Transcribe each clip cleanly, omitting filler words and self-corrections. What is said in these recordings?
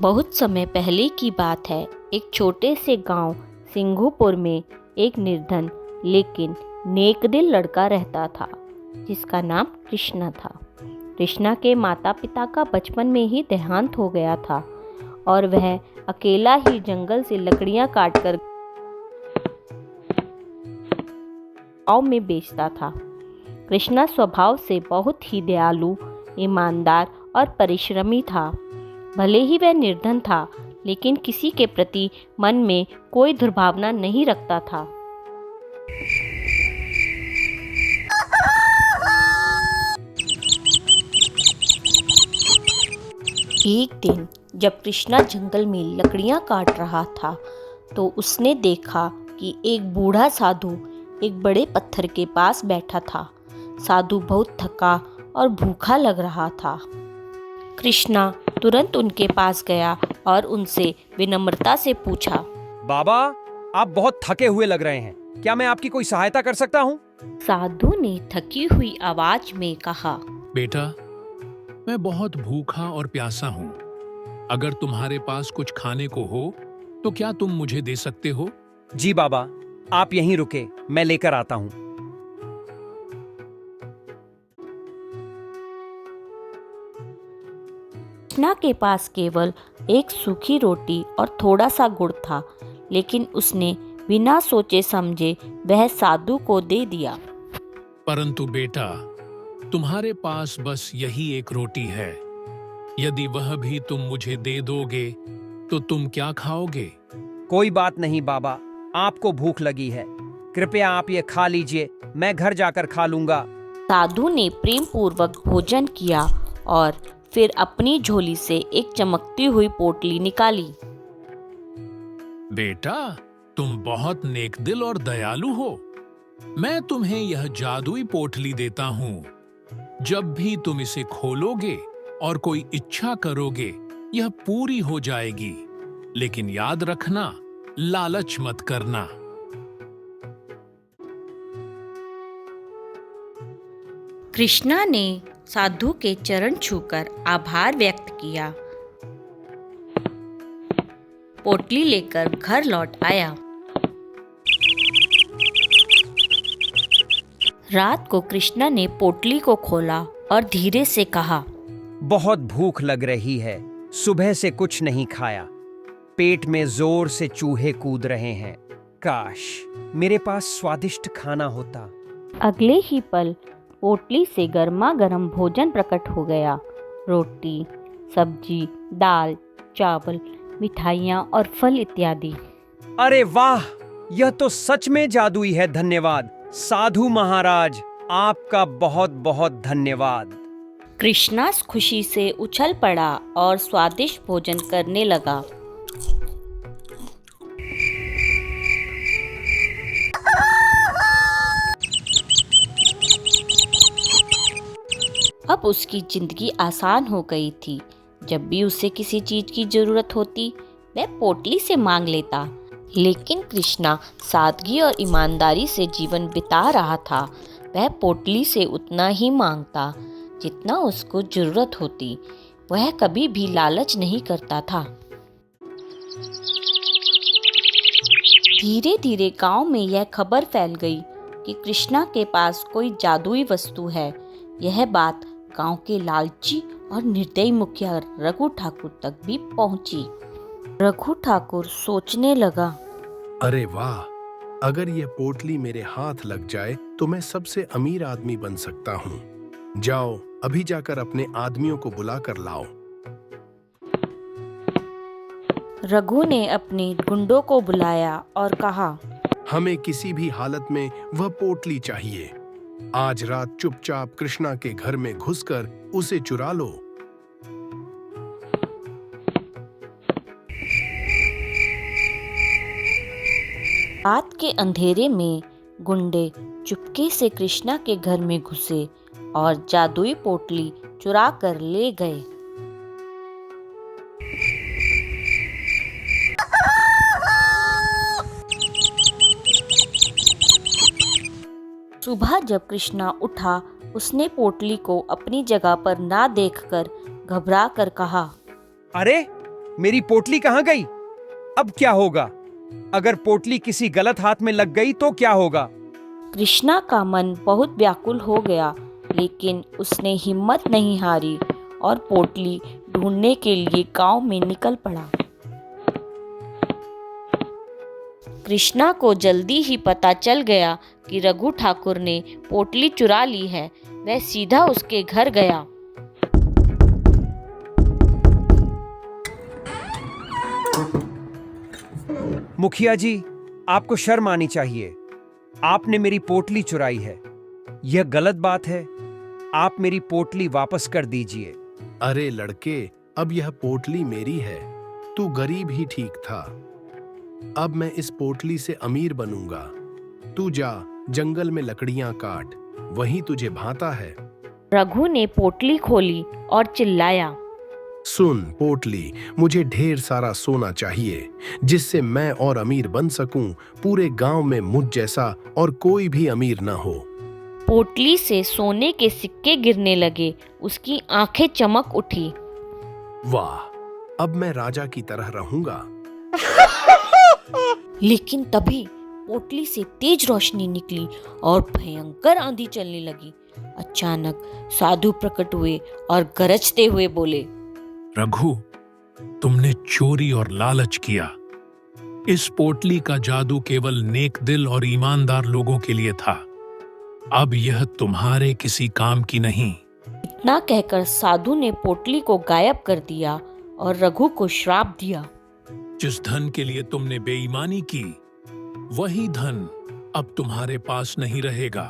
बहुत समय पहले की बात है। एक छोटे से गांव सिंघूपुर में एक निर्धन लेकिन नेकदिल लड़का रहता था जिसका नाम कृष्णा था। कृष्णा के माता पिता का बचपन में ही देहांत हो गया था और वह अकेला ही जंगल से लकड़ियां काटकर गांव में बेचता था। कृष्णा स्वभाव से बहुत ही दयालु, ईमानदार और परिश्रमी था। भले ही वह निर्धन था लेकिन किसी के प्रति मन में कोई दुर्भावना नहीं रखता था। एक दिन जब कृष्णा जंगल में लकड़ियां काट रहा था तो उसने देखा कि एक बूढ़ा साधु एक बड़े पत्थर के पास बैठा था। साधु बहुत थका और भूखा लग रहा था। कृष्णा तुरंत उनके पास गया और उनसे विनम्रता से पूछा, बाबा, आप बहुत थके हुए लग रहे हैं, क्या मैं आपकी कोई सहायता कर सकता हूँ? साधु ने थकी हुई आवाज में कहा, बेटा, मैं बहुत भूखा और प्यासा हूँ। अगर तुम्हारे पास कुछ खाने को हो तो क्या तुम मुझे दे सकते हो? जी बाबा, आप यहीं रुके, मैं लेकर आता हूँ। कृष्णा के पास केवल एक सूखी रोटी और थोड़ा सा गुड़ था, लेकिन उसने बिना सोचे समझे वह साधु को दे दिया। परंतु बेटा, तुम्हारे पास बस यही एक रोटी है। यदि वह भी तुम मुझे दे दोगे तो तुम क्या खाओगे? कोई बात नहीं बाबा, आपको भूख लगी है, कृपया आप ये खा लीजिए, मैं घर जाकर खा लूंगा। साधु ने प्रेम पूर्वक भोजन किया और फिर अपनी झोली से एक चमकती हुई पोटली निकाली। बेटा, तुम बहुत नेकदिल और दयालु हो। मैं तुम्हें यह जादुई पोटली देता हूँ। जब भी तुम इसे खोलोगे और कोई इच्छा करोगे, यह पूरी हो जाएगी। लेकिन याद रखना, लालच मत करना। कृष्णा ने साधु के चरण छूकर आभार व्यक्त किया। पोटली लेकर घर लौट आया। रात को कृष्णा ने पोटली को खोला और धीरे से कहा, बहुत भूख लग रही है, सुबह से कुछ नहीं खाया, पेट में जोर से चूहे कूद रहे हैं। काश मेरे पास स्वादिष्ट खाना होता। अगले ही पल पोटली से गर्मा गर्म भोजन प्रकट हो गया। रोटी, सब्जी, दाल, चावल, मिठाइयाँ और फल इत्यादि। अरे वाह, यह तो सच में जादुई है। धन्यवाद साधु महाराज, आपका बहुत बहुत धन्यवाद। कृष्णा खुशी से उछल पड़ा और स्वादिष्ट भोजन करने लगा। अब उसकी जिंदगी आसान हो गई थी। जब भी उसे किसी चीज की जरूरत होती, वह पोटली से मांग लेता। लेकिन कृष्णा सादगी और ईमानदारी से जीवन बिता रहा था। वह पोटली से उतना ही मांगता जितना उसको जरूरत होती। वह कभी भी लालच नहीं करता था। धीरे धीरे गांव में यह खबर फैल गई कि कृष्णा के पास कोई जादुई वस्तु है। यह बात गांव के लालची और निर्दयी मुखिया रघु ठाकुर तक भी पहुंची। रघु ठाकुर सोचने लगा, अरे वाह, अगर यह पोटली मेरे हाथ लग जाए तो मैं सबसे अमीर आदमी बन सकता हूँ। जाओ, अभी जाकर अपने आदमियों को बुला कर लाओ। रघु ने अपने गुंडों को बुलाया और कहा, हमें किसी भी हालत में वह पोटली चाहिए। आज रात चुपचाप कृष्णा के घर में घुसकर उसे चुरा लो। रात के अंधेरे में गुंडे चुपके से कृष्णा के घर में घुसे और जादुई पोटली चुरा कर ले गए। सुबह जब कृष्णा उठा, उसने पोटली को अपनी जगह पर ना देखकर घबरा कर कहा, अरे मेरी पोटली कहाँ गई? अब क्या होगा? अगर पोटली किसी गलत हाथ में लग गई तो क्या होगा? कृष्णा का मन बहुत व्याकुल हो गया, लेकिन उसने हिम्मत नहीं हारी और पोटली ढूंढने के लिए गांव में निकल पड़ा। कृष्णा को जल्दी ही पता चल गया कि रघु ठाकुर ने पोटली चुरा ली है। वह सीधा उसके घर गया। मुखिया जी, आपको शर्म आनी चाहिए। आपने मेरी पोटली चुराई है। यह गलत बात है। आप मेरी पोटली वापस कर दीजिए। अरे लड़के, अब यह पोटली मेरी है। तू गरीब ही ठीक था। अब मैं इस पोटली से अमीर बनूंगा। तू जा, जंगल में लकड़ियां काट, वहीं तुझे भाता है। रघु ने पोटली खोली और चिल्लाया, सुन पोटली, मुझे ढेर सारा सोना चाहिए, जिससे मैं और अमीर बन सकूं। पूरे गांव में मुझ जैसा और कोई भी अमीर न हो। पोटली से सोने के सिक्के गिरने लगे। उसकी आंखें चमक उठी। वाह, अब मैं राजा की तरह रहूंगा। लेकिन तभी पोटली से तेज रोशनी निकली और भयंकर आंधी चलने लगी। अचानक साधु प्रकट हुए और गरजते हुए बोले, रघु, तुमने चोरी और लालच किया। इस पोटली का जादू केवल नेक दिल और ईमानदार लोगों के लिए था। अब यह तुम्हारे किसी काम की नहीं। इतना कहकर साधु ने पोटली को गायब कर दिया और रघु को श्राप दिया। जिस धन के लिए तुमने बेईमानी की, वही धन अब तुम्हारे पास नहीं रहेगा।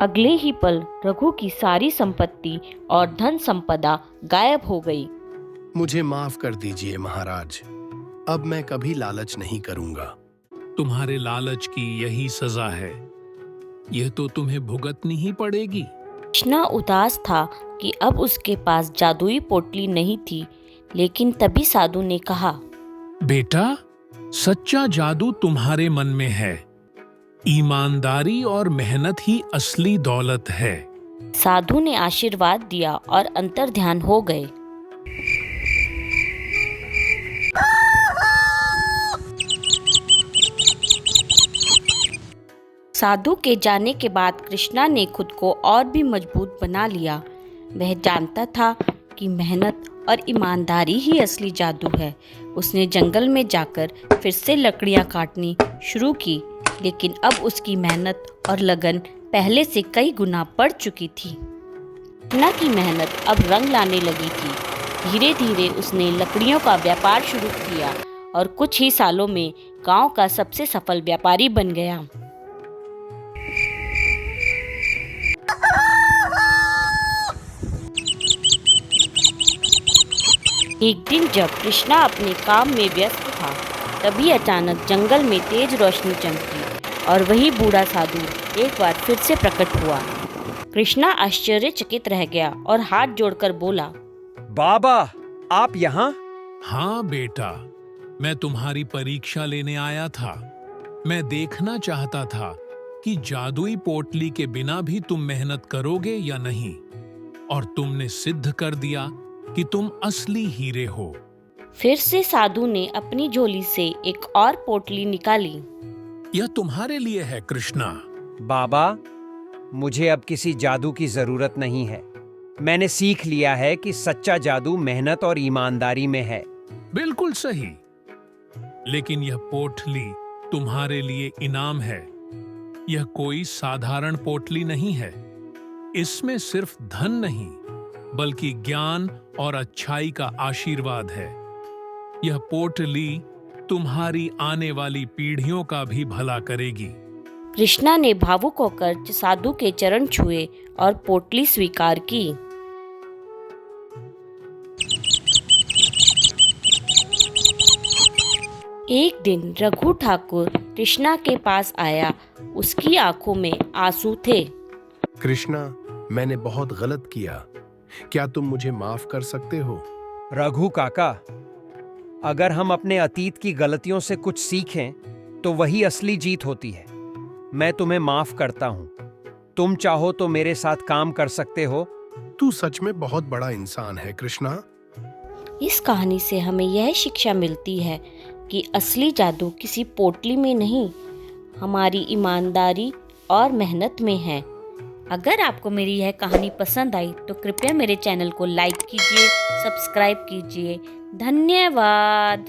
अगले ही पल रघु की सारी संपत्ति और धन संपदा गायब हो गई। मुझे माफ कर दीजिए महाराज। अब मैं कभी लालच नहीं करूंगा। तुम्हारे लालच की यही सजा है। यह तो तुम्हें भुगतनी ही पड़ेगी। कृष्णा उदास था कि अब उसके पास जादुई पोटली नहीं थी, लेकिन तभी साधु ने कहा, बेटा, सच्चा जादू तुम्हारे मन में है। ईमानदारी और मेहनत ही असली दौलत है। साधु ने आशीर्वाद दिया और अंतर्ध्यान हो गए। साधु के जाने के बाद कृष्णा ने खुद को और भी मजबूत बना लिया। वह जानता था कि मेहनत और ईमानदारी ही असली जादू है। उसने जंगल में जाकर फिर से लकड़ियां काटनी शुरू की, लेकिन अब उसकी मेहनत और लगन पहले से कई गुना बढ़ चुकी थी। कृष्णा की मेहनत अब रंग लाने लगी थी। धीरे धीरे उसने लकड़ियों का व्यापार शुरू किया और कुछ ही सालों में गांव का सबसे सफल व्यापारी बन गया। एक दिन जब कृष्णा अपने काम में व्यस्त था, तभी अचानक जंगल में तेज रोशनी चमकी और वही बूढ़ा साधु एक बार फिर से प्रकट हुआ। कृष्णा आश्चर्यचकित रह गया और हाथ जोड़कर बोला, बाबा, आप यहाँ? हाँ बेटा, मैं तुम्हारी परीक्षा लेने आया था। मैं देखना चाहता था कि जादुई पोटली के बिना भी तुम मेहनत करोगे या नहीं, और तुमने सिद्ध कर दिया कि तुम असली हीरे हो। फिर से साधु ने अपनी झोली से एक और पोटली निकाली। यह तुम्हारे लिए है कृष्णा। बाबा, मुझे अब किसी जादू की जरूरत नहीं है। मैंने सीख लिया है कि सच्चा जादू मेहनत और ईमानदारी में है। बिल्कुल सही। लेकिन यह पोटली तुम्हारे लिए इनाम है। यह कोई साधारण पोटली नहीं है। इसमें सिर्फ धन नहीं, बल्कि ज्ञान और अच्छाई का आशीर्वाद है। यह पोटली तुम्हारी आने वाली पीढ़ियों का भी भला करेगी। कृष्णा ने भावुक होकर साधु के चरण छुए और पोटली स्वीकार की। एक दिन रघु ठाकुर कृष्णा के पास आया। उसकी आंखों में आंसू थे। कृष्णा, मैंने बहुत गलत किया। क्या तुम मुझे माफ कर सकते हो? रघु काका, अगर हम अपने अतीत की गलतियों से कुछ सीखें तो वही असली जीत होती है। मैं तुम्हें माफ करता हूं। तुम चाहो तो मेरे साथ काम कर सकते हो। तू सच में बहुत बड़ा इंसान है कृष्णा। इस कहानी से हमें यह शिक्षा मिलती है कि असली जादू किसी पोटली में नहीं, हमारी ईमानदारी और मेहनत में है। अगर आपको मेरी यह कहानी पसंद आई तो कृपया मेरे चैनल को लाइक कीजिए, सब्सक्राइब कीजिए। धन्यवाद।